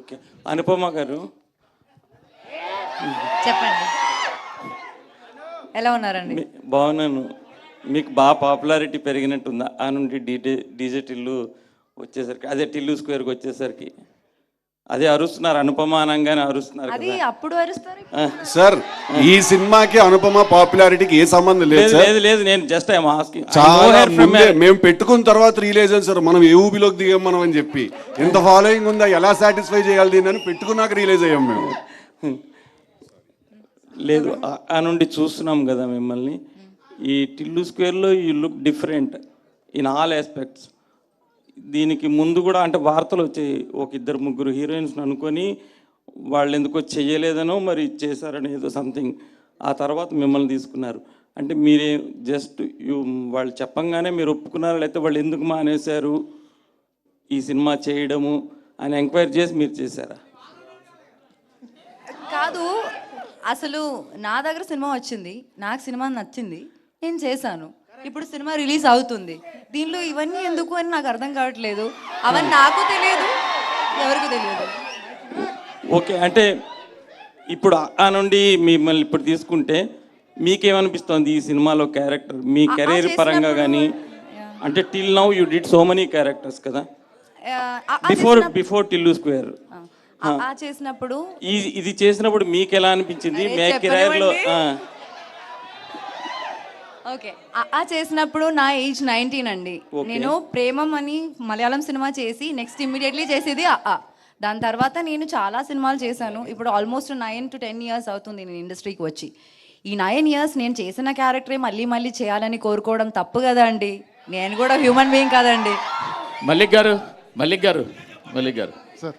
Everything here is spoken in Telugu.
ఓకే, అనుపమ గారు చెప్పండి, ఎలా ఉన్నారండి? బాగున్నాను. మీకు బాగా పాపులారిటీ పెరిగినట్టుందా ఆ నుండి డీజే టిల్లు వచ్చేసరికి, అదే టిల్లు స్క్వేర్కి వచ్చేసరికి? అదే అరుస్తున్నారు, అనుపమ అనగానే అరుస్తున్నారు అది కదా. అప్పుడు అరుస్తారు. సార్ ఈ సినిమాకి అనుపమ పాపులారిటీకి ఏ సంబంధం లేదు లేదు సార్. లేదు లేదు, నేను జస్ట్ ఐఎమ్ ఆస్కింగ్. చాలా ముందే మేము పెట్టుకున్న తర్వాత రిలీజ్ అయింది సార్. మనం ఏ ఊబిలోకి దిగాం మనం అని చెప్పి, ఎంత ఫాలోయింగ్ ఉందా, ఎలా సాటిస్ఫై చేయాలి దీన్ని అని పెట్టుకున్నాక రిలీజ్ అయ్యాం మేము. లేదు, ఆ నుండి చూస్తున్నాం కదా మిమ్మల్ని. ఈ టిల్లు స్క్వేర్లో you look different in all aspects. దీనికి ముందు కూడా అంటే వార్తలు వచ్చాయి, ఒక ఇద్దరు ముగ్గురు హీరోయిన్స్ అనుకొని వాళ్ళు ఎందుకో చెయ్యలేదనో మరి చేశారని ఏదో సంథింగ్. ఆ తర్వాత మిమ్మల్ని తీసుకున్నారు. అంటే మీరే జస్ట్ వాళ్ళు చెప్పంగానే మీరు ఒప్పుకున్నారు, లేకపోతే వాళ్ళు ఎందుకు మానేశారు ఈ సినిమా చేయడము అని ఎంక్వైరీ చేసి మీరు చేశారా? కాదు, అసలు నా దగ్గర సినిమా వచ్చింది, నాకు సినిమా నచ్చింది, నేను చేశాను. ఇప్పుడు సినిమా రిలీజ్ అవుతుంది, దీనిలో ఇవన్నీ ఎందుకు అని నాకు అర్థం కావట్లేదు. అవన్నీ నాకు తెలియదు, ఎవరికి తెలియదు. ఓకే, అంటే ఇప్పుడు ఆ నుండి మిమ్మల్ని ఇప్పుడు తీసుకుంటే మీకేమనిపిస్తుంది ఈ సినిమాలో క్యారెక్టర్ మీ కెరీర్ పరంగా కానీ? అంటే till now you did so many characters కదా బిఫోర్ టిల్లు స్క్వేర్. చేసినప్పుడు ఇది చేసినప్పుడు మీకు ఎలా అనిపించింది మీ కెరీర్లో? ఓకే, చేసినప్పుడు నా ఏజ్ 19 అండి. నేను ప్రేమం అని మలయాళం సినిమా చేసి నెక్స్ట్ ఇమ్మీడియట్లీ చేసేది దాని తర్వాత నేను చాలా సినిమాలు చేశాను. ఇప్పుడు ఆల్మోస్ట్ 9 to 10 years అవుతుంది నేను ఇండస్ట్రీకి వచ్చి. ఈ 9 years నేను చేసిన క్యారెక్టరే మళ్ళీ మళ్ళీ చేయాలని కోరుకోవడం తప్పు కదా అండి. నేను కూడా హ్యూమన్ బీయింగ్ కదండి. మల్లిక్ గారు సార్,